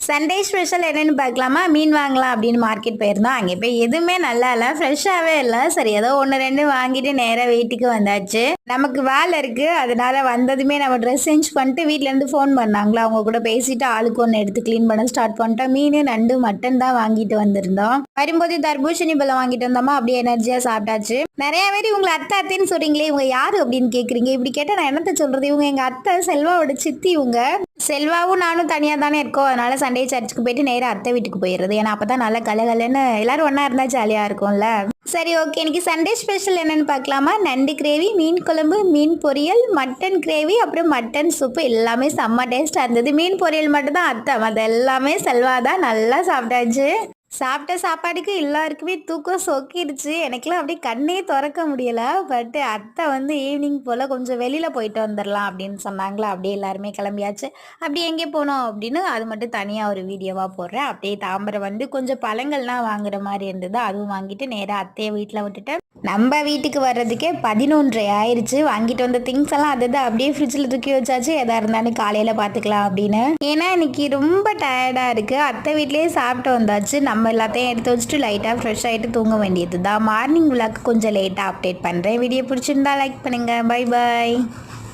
Sunday special என்னன்னு பார்க்கலாமா? மீன் வாங்கலாம் அப்படின்னு மார்க்கெட் போயிருந்தோம். அங்கே போய் எதுவுமே நல்லா இல்லை, ஃப்ரெஷ்ஷாகவே இல்லை. சரி ஏதோ ஒன்று ரெண்டு வாங்கிட்டு நேராக வீட்டுக்கு வந்தாச்சு. நமக்கு வேலை இருக்குது, அதனால வந்ததுமே நம்ம ட்ரெஸ் சேஞ்ச் பண்ணிட்டு வீட்டிலேருந்து ஃபோன் பண்ணாங்களா, அவங்க கூட பேசிட்டு ஆளுக்கு ஒன்று எடுத்து க்ளீன் பண்ண ஸ்டார்ட் பண்ணிட்டோம். மீன், நண்டு, மட்டன் தான் வாங்கிட்டு வந்திருந்தோம். வரும்போது தர்பூசணி பழம் வாங்கிட்டு வந்தோமா, அப்படியே எனர்ஜியாக சாப்பிட்டாச்சு. நிறைய பேர் இவங்களை அத்தை அத்தைன்னு சொல்றீங்களே, இவங்க யாரு அப்படின்னு கேட்குறீங்க. இப்படி கேட்டால் நான் என்னத்த சொல்றது? இவங்க எங்கள் அத்தை, செல்வாவோட சித்தி. இவங்க செல்வாவும் நானும் தனியாக தானே இருக்கோம். அதனால சண்டே சர்ச்சுக்கு போயிட்டு நேராக அத்தை வீட்டுக்கு போயிடுறது. ஏன்னா அப்போ தான் நல்லா கலகலன்னு எல்லாரும் ஒன்றா இருந்தால் ஜாலியாக இருக்கும்ல. சரி ஓகே, இன்னைக்கு சண்டே ஸ்பெஷல் என்னன்னு பார்க்கலாமா? நண்டு கிரேவி, மீன் குழம்பு, மீன் பொரியல், மட்டன் கிரேவி, அப்புறம் மட்டன் சூப்பு. எல்லாமே செம்ம டேஸ்ட்டாக இருந்தது. மீன் பொரியல் மட்டும் தான் அத்தை, அது எல்லாமே செல்வா தான். நல்லா சாப்பிட்டாச்சு. சாப்பிட்ட சாப்பாடுக்கு எல்லாருக்குமே தூக்கம் சொக்கிடுச்சு. எனக்குலாம் அப்படியே கண்ணே திறக்க முடியல. பட் அத்தை ஈவினிங் போல் கொஞ்சம் வெளியில் போயிட்டு வந்துடலாம் அப்படின்னு சொன்னாங்களா, அப்படியே எல்லாருமே கிளம்பியாச்சு. அப்படி எங்கே போனோம் அப்படின்னு அது மட்டும் தனியாக ஒரு வீடியோவாக போடுறேன். அப்படியே தாம்பரம் கொஞ்சம் பழங்கள்லாம் வாங்குற மாதிரி இருந்தது. அதுவும் வாங்கிட்டு நேராக அத்தையை வீட்டில் விட்டுட்டு நம்ம வீட்டுக்கு வர்றதுக்கே 11:30 ஆயிடுச்சு. வாங்கிட்டு வந்த திங்ஸ் எல்லாம் அது அப்படியே ஃப்ரிட்ஜில் தூக்கி வச்சாச்சு. எதா இருந்தாலும் காலையில் பார்த்துக்கலாம் அப்படின்னு. ஏன்னா இன்னைக்கு ரொம்ப டயர்டாக இருக்குது. அத்தை வீட்லேயே சாப்பிட்டு வந்தாச்சு. நம்ம எல்லாத்தையும் எடுத்து வச்சுட்டு லைட்டாக ஃப்ரெஷ் ஆகிட்டு தூங்க வேண்டியது தான். மார்னிங் விளாக் கொஞ்சம் லேட்டாக அப்டேட் பண்ணுறேன். வீடியோ பிடிச்சிருந்தா லைக் பண்ணுங்கள். Bye bye.